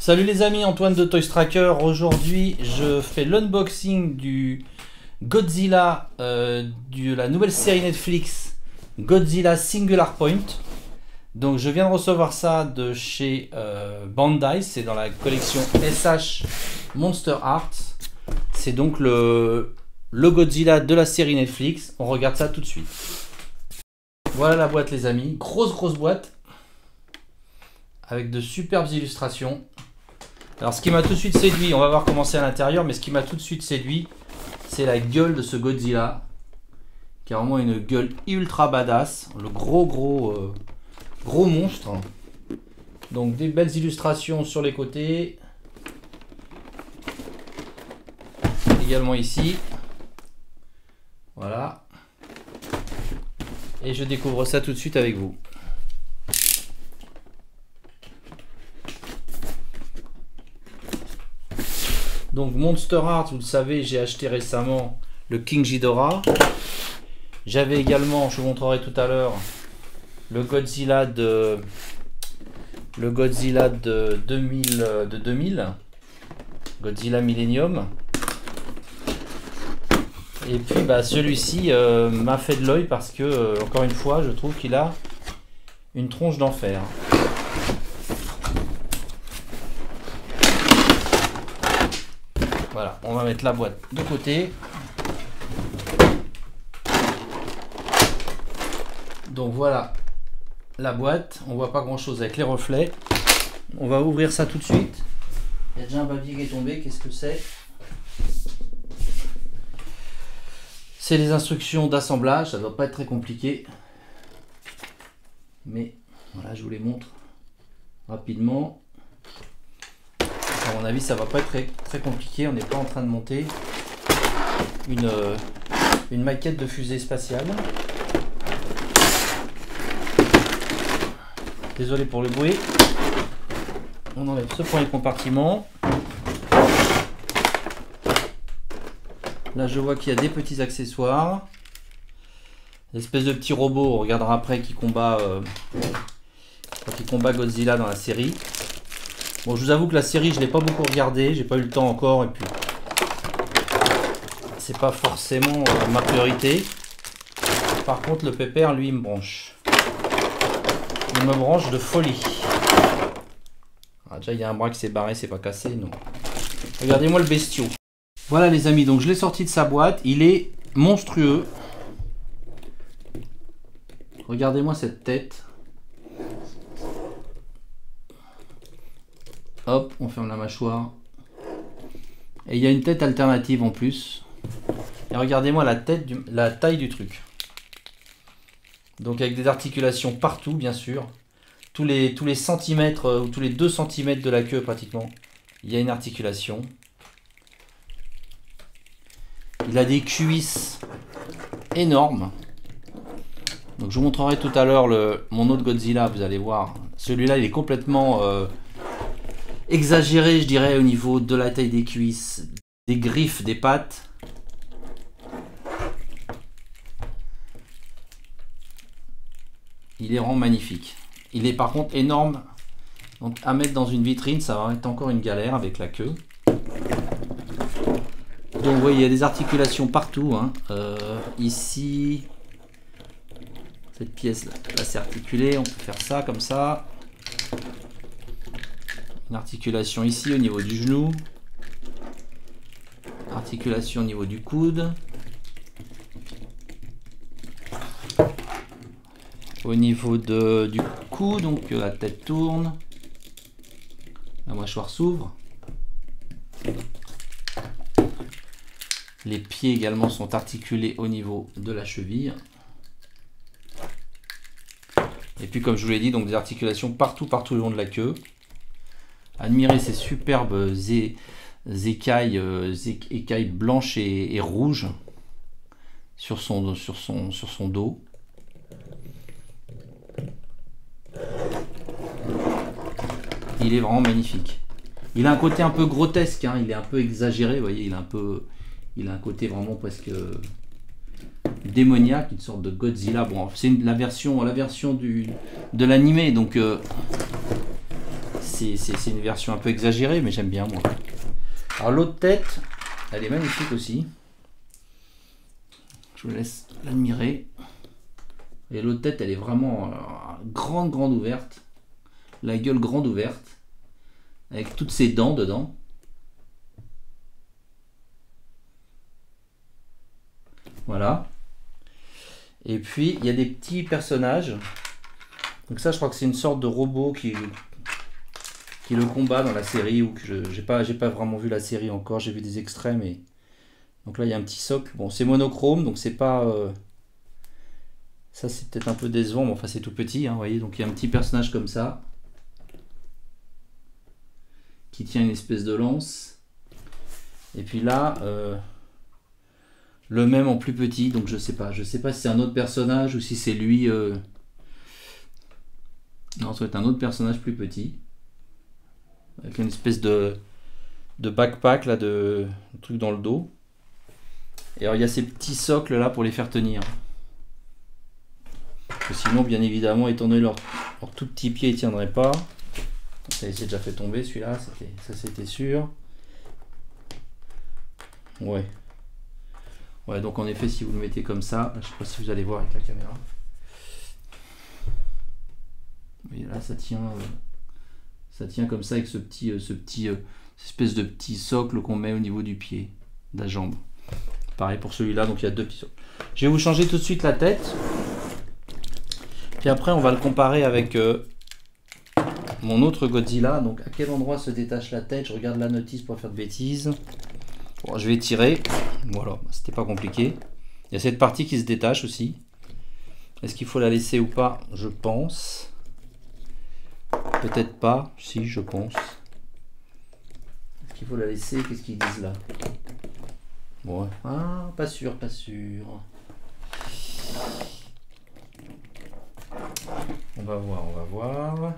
Salut les amis, Antoine de Toys Tracker. Aujourd'hui, je fais l'unboxing du Godzilla de la nouvelle série Netflix Godzilla Singular Point. Donc je viens de recevoir ça de chez Bandai, c'est dans la collection SH Monster Arts. C'est donc le Godzilla de la série Netflix. On regarde ça tout de suite. Voilà la boîte les amis, grosse boîte avec de superbes illustrations. Alors ce qui m'a tout de suite séduit, on va voir comment c'est à l'intérieur, mais ce qui m'a tout de suite séduit, c'est la gueule de ce Godzilla, qui a vraiment une gueule ultra badass, le gros monstre. Donc des belles illustrations sur les côtés, également ici, voilà. Et je découvre ça tout de suite avec vous. Donc Monster Arts, vous le savez, j'ai acheté récemment le King Ghidorah. J'avais également, je vous montrerai tout à l'heure, le Godzilla de 2000, Godzilla Millennium. Et puis bah, celui-ci m'a fait de l'œil parce que, encore une fois, je trouve qu'il a une tronche d'enfer. Voilà, on va mettre la boîte de côté. Donc voilà la boîte. On voit pas grand chose avec les reflets. On va ouvrir ça tout de suite. Il y a déjà un papier qui est tombé. Qu'est-ce que c'est? C'est les instructions d'assemblage. Ça ne doit pas être très compliqué. Mais voilà, je vous les montre rapidement. À mon avis, ça va pas être très compliqué. On n'est pas en train de monter une maquette de fusée spatiale. Désolé pour le bruit. On enlève ce premier compartiment. Là, je vois qu'il y a des petits accessoires. L'espèce de petit robot, on regardera après, qui combat Godzilla dans la série. Bon, je vous avoue que la série, je l'ai pas beaucoup regardée, j'ai pas eu le temps encore, et puis c'est pas forcément ma priorité. Par contre, le pépère, lui, il me branche. Il me branche de folie. Ah, déjà, il y a un bras qui s'est barré, c'est pas cassé, non. Regardez-moi le bestiau. Voilà les amis, donc je l'ai sorti de sa boîte, il est monstrueux. Regardez-moi cette tête. Hop, on ferme la mâchoire. Et il y a une tête alternative en plus. Et regardez-moi la taille du truc. Donc avec des articulations partout, bien sûr. Tous les centimètres, ou tous les 2 cm de la queue pratiquement, il y a une articulation. Il a des cuisses énormes. Donc je vous montrerai tout à l'heure mon autre Godzilla, vous allez voir. Celui-là, il est complètement exagéré, je dirais, au niveau de la taille des cuisses, des griffes, des pattes. Il est vraiment magnifique. Il est par contre énorme. Donc à mettre dans une vitrine, ça va être encore une galère avec la queue. Donc vous voyez, il y a des articulations partout. Hein. Ici, cette pièce là c'est articulé. On peut faire ça comme ça. Une articulation ici au niveau du genou, articulation au niveau du coude, au niveau du cou, donc la tête tourne, la mâchoire s'ouvre, les pieds également sont articulés au niveau de la cheville. Et puis comme je vous l'ai dit, donc des articulations partout le long de la queue. Admirez ces superbes écailles blanches et rouges sur son dos. Il est vraiment magnifique. Il a un côté un peu grotesque, hein, il est un peu exagéré, vous voyez, il a un côté vraiment presque démoniaque, une sorte de Godzilla. Bon, c'est la version de l'animé, donc c'est une version un peu exagérée, mais j'aime bien moi. Alors l'autre tête, elle est magnifique aussi. Je vous laisse l'admirer. Et l'autre tête, elle est vraiment grande ouverte. La gueule grande ouverte. Avec toutes ses dents dedans. Voilà. Et puis, il y a des petits personnages. Donc ça, je crois que c'est une sorte de robot qui le combat dans la série. Ou que j'ai pas vraiment vu la série encore. J'ai vu des extraits, mais... Donc là, il y a un petit socle. Bon, c'est monochrome, donc c'est pas... Ça, c'est peut-être un peu décevant, mais enfin, c'est tout petit, hein, vous voyez. Donc il y a un petit personnage comme ça. Qui tient une espèce de lance. Et puis là... le même en plus petit, donc je sais pas si c'est un autre personnage ou si c'est lui. Non, ça va être un autre personnage plus petit, avec une espèce de backpack là, de truc dans le dos. Et alors il y a ces petits socles là pour les faire tenir. Parce que sinon, bien évidemment, étant donné leur tout petit pied, ils tiendraient pas. Ça s'est déjà fait tomber celui-là, ça c'était sûr. Ouais. Ouais, donc en effet, si vous le mettez comme ça, je ne sais pas si vous allez voir avec la caméra. Mais là, ça tient comme ça avec cette espèce de petit socle qu'on met au niveau du pied, de la jambe. Pareil pour celui-là, donc il y a deux petits socles. Je vais vous changer tout de suite la tête. Puis après, on va le comparer avec mon autre Godzilla. Donc à quel endroit se détache la tête? Je regarde la notice pour faire de bêtises. Bon, je vais tirer. Voilà, c'était pas compliqué. Il y a cette partie qui se détache aussi. Est-ce qu'il faut la laisser ou pas? Je pense. Peut-être pas. Si, je pense. Est-ce qu'il faut la laisser? Qu'est-ce qu'ils disent là? Bon, ouais. Ah, pas sûr, pas sûr. On va voir, on va voir.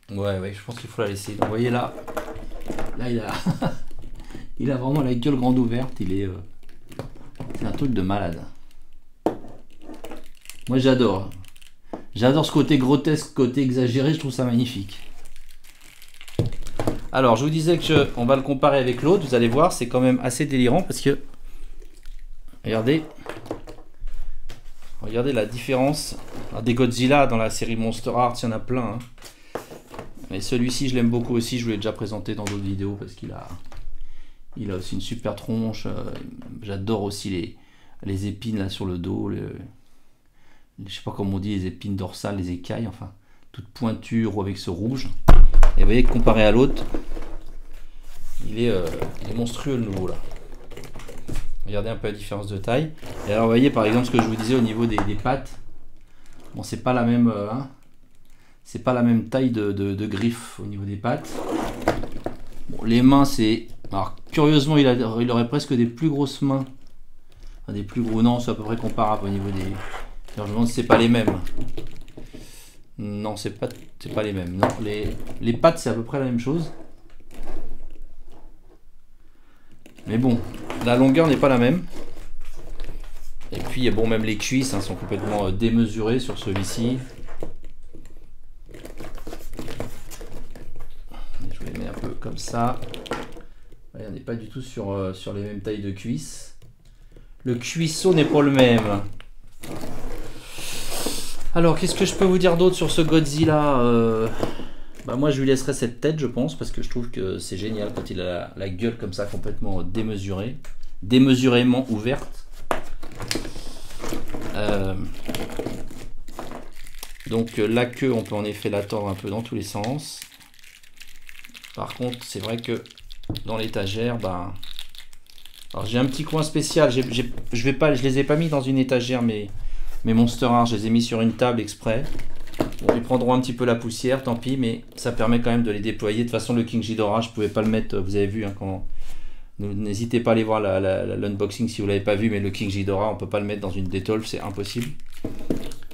Ouais, je pense qu'il faut la laisser. Donc, vous voyez là, il a, il a vraiment la gueule grande ouverte. C'est un truc de malade. Moi, j'adore. J'adore ce côté grotesque, côté exagéré. Je trouve ça magnifique. Alors, je vous disais que on va le comparer avec l'autre. Vous allez voir, c'est quand même assez délirant parce que regardez la différence. Alors, des Godzilla dans la série Monster Hearts, il y en a plein. Hein. Mais celui-ci, je l'aime beaucoup aussi. Je vous l'ai déjà présenté dans d'autres vidéos parce qu'il a aussi une super tronche. J'adore aussi les épines là sur le dos. Je sais pas comment on dit, les épines dorsales, les écailles, enfin, toutes pointues ou avec ce rouge. Et vous voyez que comparé à l'autre, il est monstrueux le nouveau là. Regardez un peu la différence de taille. Et alors vous voyez par exemple ce que je vous disais au niveau des pattes. Bon, c'est pas la même. C'est pas la même taille de griffes au niveau des pattes. Bon, les mains, c'est... Alors, curieusement, il aurait presque des plus grosses mains. Enfin, des plus gros... Non, c'est à peu près comparable au niveau des... Alors, je me demande si c'est pas les mêmes. Non, c'est pas les mêmes. Non, les pattes, c'est à peu près la même chose. Mais bon, la longueur n'est pas la même. Et puis, bon, même les cuisses sont complètement démesurées sur celui-ci. Comme ça, on n'est pas du tout sur les mêmes tailles de cuisses. Le cuisseau n'est pas le même. Alors, qu'est-ce que je peux vous dire d'autre sur ce Godzilla? Moi, je lui laisserai cette tête, je pense, parce que je trouve que c'est génial quand il a la gueule comme ça, complètement démesurée, démesurément ouverte. Donc, la queue, on peut en effet la tordre un peu dans tous les sens. Par contre, c'est vrai que dans l'étagère, alors j'ai un petit coin spécial. Je les ai pas mis dans une étagère, mes Monster Hearts, je les ai mis sur une table exprès. Bon, ils prendront un petit peu la poussière, tant pis, mais ça permet quand même de les déployer. De toute façon, le King Ghidorah, je pouvais pas le mettre. Vous avez vu, hein, n'hésitez pas à aller voir l'unboxing si vous l'avez pas vu, mais le King Ghidorah, on peut pas le mettre dans une Detolf, c'est impossible.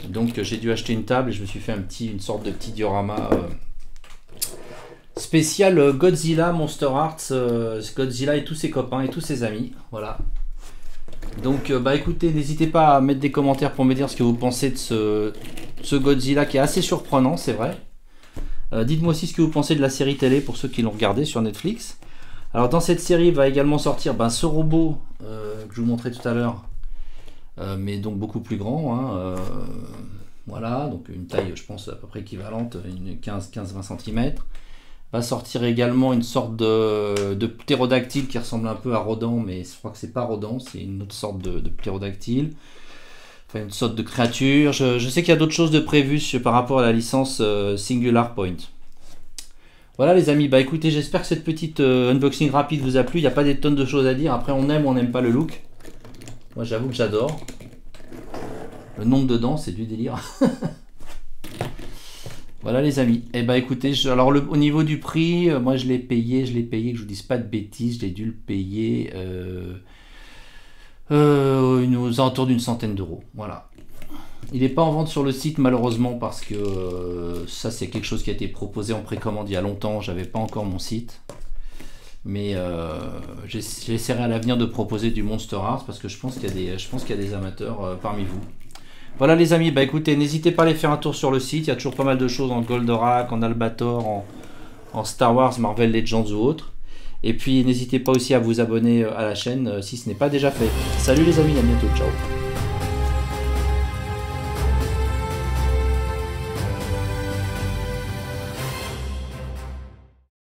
Donc j'ai dû acheter une table et je me suis fait une sorte de petit diorama. Spécial Godzilla, Monster Hearts, Godzilla et tous ses copains et tous ses amis. Voilà. Donc bah écoutez, n'hésitez pas à mettre des commentaires pour me dire ce que vous pensez de ce Godzilla qui est assez surprenant, c'est vrai. Dites-moi aussi ce que vous pensez de la série télé pour ceux qui l'ont regardé sur Netflix. Alors dans cette série va également sortir ce robot que je vous montrais tout à l'heure, mais donc beaucoup plus grand. Hein, voilà, donc une taille je pense à peu près équivalente, une 15-20 cm. Va sortir également une sorte de ptérodactyle qui ressemble un peu à Rodan, mais je crois que c'est pas Rodan, c'est une autre sorte de ptérodactyle. Enfin, une sorte de créature. Je sais qu'il y a d'autres choses de prévues par rapport à la licence Singular Point. Voilà les amis, bah écoutez, j'espère que cette petite unboxing rapide vous a plu. Il n'y a pas des tonnes de choses à dire. Après, on aime ou on n'aime pas le look. Moi, j'avoue que j'adore. Le nombre de dents, c'est du délire. Voilà les amis. Et bah écoutez, alors au niveau du prix, moi je l'ai payé, que je vous dise pas de bêtises, j'ai dû le payer aux alentours d'une centaine d'euros. Voilà. Il n'est pas en vente sur le site malheureusement parce que ça c'est quelque chose qui a été proposé en précommande il y a longtemps, j'avais pas encore mon site. Mais j'essaierai à l'avenir de proposer du Monster Art parce que je pense qu'il y a des amateurs parmi vous. Voilà les amis, bah écoutez, n'hésitez pas à aller faire un tour sur le site, il y a toujours pas mal de choses en Goldorak, en Albator, en Star Wars, Marvel Legends ou autres. Et puis n'hésitez pas aussi à vous abonner à la chaîne si ce n'est pas déjà fait. Salut les amis, à bientôt, ciao.